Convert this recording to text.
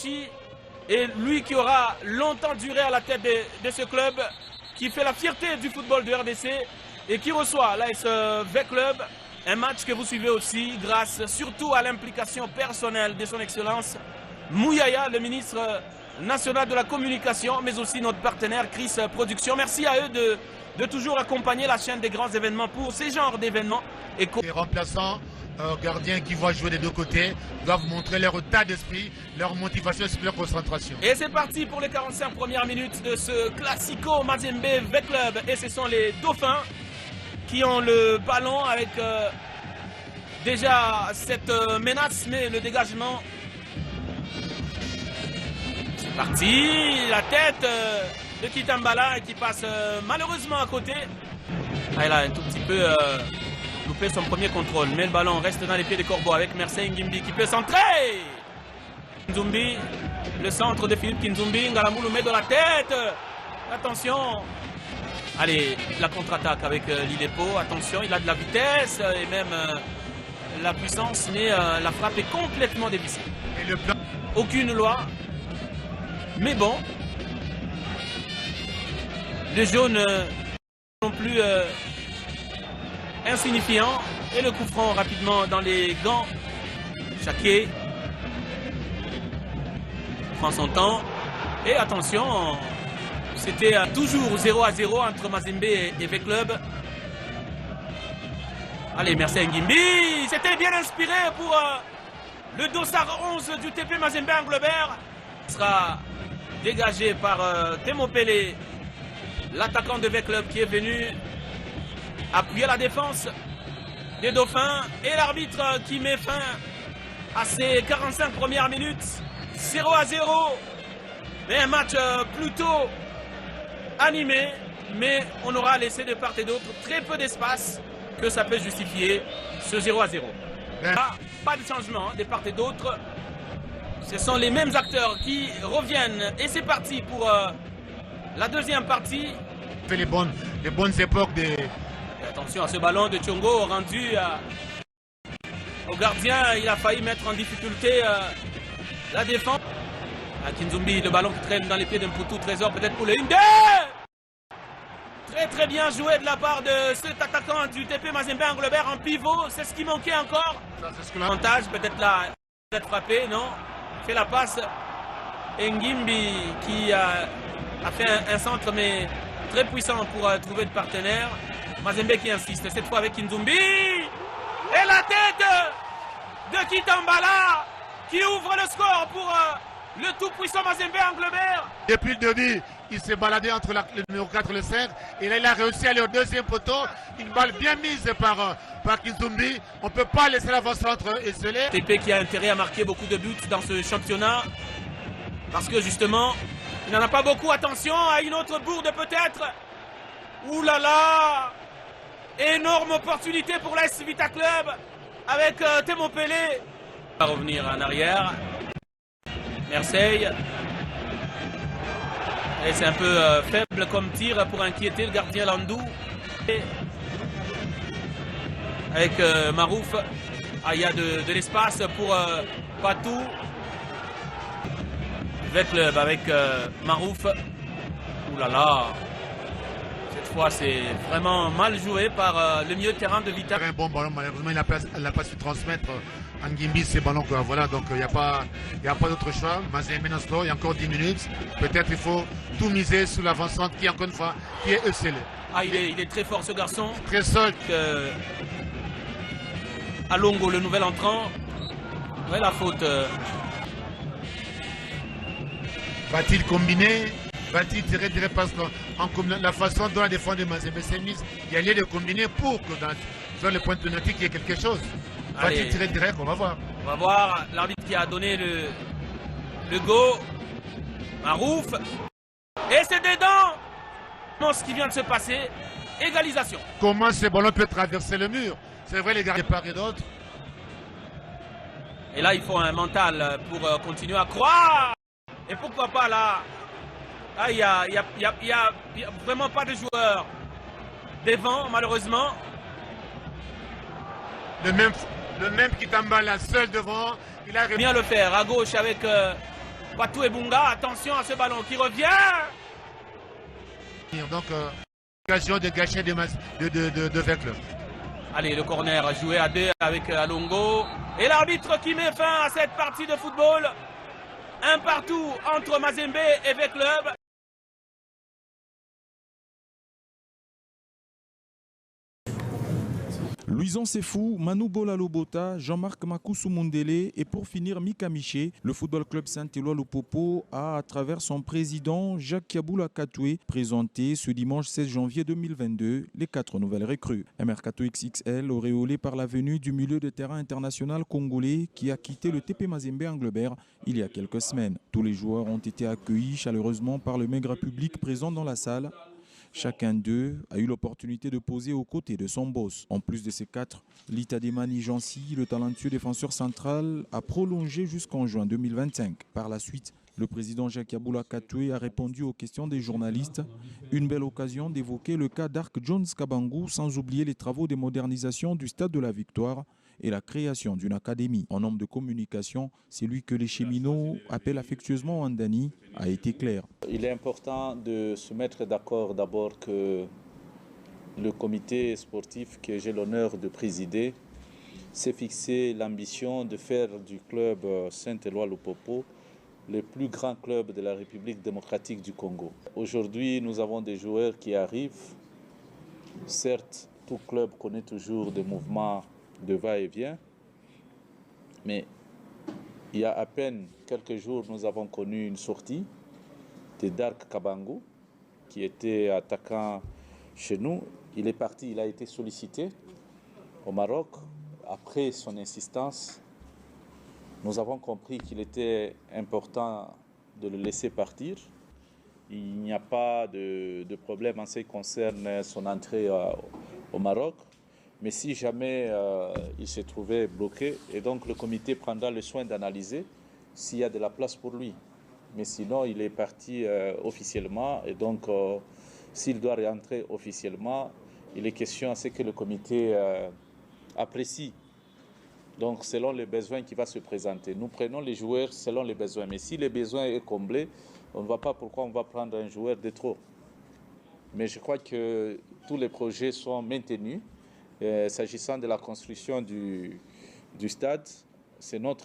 Chi, et lui qui aura longtemps duré à la tête de ce club, qui fait la fierté du football de RDC et qui reçoit l'AS V-Club. Un match que vous suivez aussi grâce surtout à l'implication personnelle de son Excellence Mouyaya, le ministre national de la communication, mais aussi notre partenaire Chris Productions. Merci à eux de toujours accompagner la chaîne des grands événements pour ces genres d'événements. Les remplaçants, gardiens qui vont jouer des deux côtés, doivent montrer leur état d'esprit, leur motivation et leur concentration. Et c'est parti pour les 45 premières minutes de ce Classico Mazembe V-Club. Et ce sont les Dauphins qui ont le ballon avec déjà cette menace, mais le dégagement. C'est parti, la tête de Kitambala qui passe malheureusement à côté. Ah, il a un tout petit peu loupé son premier contrôle, mais le ballon reste dans les pieds des Corbeaux avec Mersey Ngimbi qui peut centrer. Kinzumbi, le centre de Philippe Kinzumbi, Ngalamou met de la tête. Attention. Allez, la contre-attaque avec l'Ilepo. Attention, il a de la vitesse et même la puissance, mais la frappe est complètement dévissée. Et le plan... Aucune loi. Mais bon, les jaunes non plus insignifiants. Et le coup franc rapidement dans les gants. Chaké prend son temps. Et attention, c'était toujours 0-0 entre Mazembe et V-Club. Allez, merci Ngimbi. C'était bien inspiré pour le dossard 11 du TP Mazembe Anglebert. Il sera dégagé par Temo Pelé, l'attaquant de V-Club qui est venu appuyer la défense des Dauphins. Et l'arbitre qui met fin à ces 45 premières minutes. 0-0. Mais un match plutôt animé, mais on aura laissé de part et d'autre très peu d'espace que ça peut justifier ce 0-0. Pas de changement de part et d'autre. Ce sont les mêmes acteurs qui reviennent et c'est parti pour la deuxième partie. Les bonnes époques des... Attention à ce ballon de Tchongo rendu au gardien. Il a failli mettre en difficulté la défense. À Kinzumbi, le ballon qui traîne dans les pieds d'un Poutou, Trésor peut-être pour le 1-2. Très bien joué de la part de cet attaquant du TP Mazembe Anglebert en pivot. C'est ce qui manquait encore. Avantage, peut-être là, peut-être frappé, non. Fait la passe. Ngimbi qui a fait un centre mais très puissant pour trouver de partenaire. Mazembe qui insiste, cette fois avec Kinzumbi. Et la tête de Kitambala qui ouvre le score pour le tout-puissant Mazembe Anglebert. Depuis le début, il s'est baladé entre le numéro 4 et le 5. Et là, il a réussi à aller au deuxième poteau. Une balle bien mise par Kinzumbi. On ne peut pas laisser l'avant-centre esselé. TP qui a intérêt à marquer beaucoup de buts dans ce championnat. Parce que justement, il n'en a pas beaucoup. Attention à une autre bourde peut-être. Ouh là là! Énorme opportunité pour l'AS Vita Club avec Temo Pelé. On va revenir en arrière. Mersey. Et c'est un peu faible comme tir pour inquiéter le gardien Landou. Et avec Marouf. Ah, il y a de l'espace pour Patou. V-Club avec Marouf. Ouh là là. Cette fois, c'est vraiment mal joué par le milieu de terrain de Vita. Un bon ballon, malheureusement, il n'a pas su transmettre à Ngimbi ces ballons. Voilà, donc il n'y a pas d'autre choix. Mazembe Naslo, il y a encore 10 minutes. Peut-être il faut tout miser sur l'avancante qui, encore une fois, qui est esselée. Ah, il est très fort ce garçon. Très solide. Alongo, le nouvel entrant. Ouais, la faute. Va-t-il combiner? Va-t-il tirer parce que la façon dont la défense de Mazembe s'est mise, il y a lieu de combiner pour que dans le point de penalty il y ait quelque chose. Va-t-il tirer direct? On va voir. On va voir l'arbitre qui a donné le go. Marouf. Et c'est dedans. Ce qui vient de se passer. Égalisation. Comment ce ballon peut traverser le mur? C'est vrai les gars de part et d'autre. Et là il faut un mental pour continuer à croire. Et pourquoi pas là? Ah, il y a vraiment pas de joueurs devant, malheureusement. Le même Kitambala seul devant. Il a bien le faire à gauche avec Patou Ebunga, attention à ce ballon qui revient. Donc, occasion de gâcher de Vecle. Allez, le corner joué à 2 avec Alongo. Et l'arbitre qui met fin à cette partie de football. Un partout entre Mazembe et Veclub. Louison Sefou, Manu Bola-Lobota, Jean-Marc Makoussou Mundele et pour finir Mika Miché, le football club Saint-Éloi Lupopo a, à travers son président Jacques Yaboula Katoué, présenté ce dimanche 16 janvier 2022 les 4 nouvelles recrues. Un mercato XXL auréolé par la venue du milieu de terrain international congolais qui a quitté le TP Mazembe Anglebert il y a quelques semaines. Tous les joueurs ont été accueillis chaleureusement par le maigre public présent dans la salle. Chacun d'eux a eu l'opportunité de poser aux côtés de son boss. En plus de ces 4, Litademani Jansi, le talentueux défenseur central, a prolongé jusqu'en juin 2025. Par la suite, le président Jacques Yaboula Katoué a répondu aux questions des journalistes. Une belle occasion d'évoquer le cas d'Arc Jones Kabangou, sans oublier les travaux de modernisation du Stade de la Victoire et la création d'une académie. En nombre de communication, celui que les cheminots appellent affectueusement Andani a été clair. Il est important de se mettre d'accord d'abord que le comité sportif que j'ai l'honneur de présider s'est fixé l'ambition de faire du club Saint-Éloi Lupopo le plus grand club de la République démocratique du Congo. Aujourd'hui, nous avons des joueurs qui arrivent. Certes, tout club connaît toujours des mouvements de va-et-vient, mais il y a à peine quelques jours, nous avons connu une sortie de Dark Kabangou, qui était attaquant chez nous. Il est parti, il a été sollicité au Maroc. Après son insistance, nous avons compris qu'il était important de le laisser partir. Il n'y a pas de problème en ce qui concerne son entrée au Maroc. Mais si jamais il se trouvait bloqué, et donc le comité prendra le soin d'analyser s'il y a de la place pour lui. Mais sinon, il est parti officiellement, et donc s'il doit rentrer officiellement, il est question à ce que le comité apprécie. Donc selon les besoins qui va se présenter. Nous prenons les joueurs selon les besoins. Mais si le besoin est comblé, on ne voit pas pourquoi on va prendre un joueur de trop. Mais je crois que tous les projets sont maintenus. S'agissant de la construction du stade, c'est notre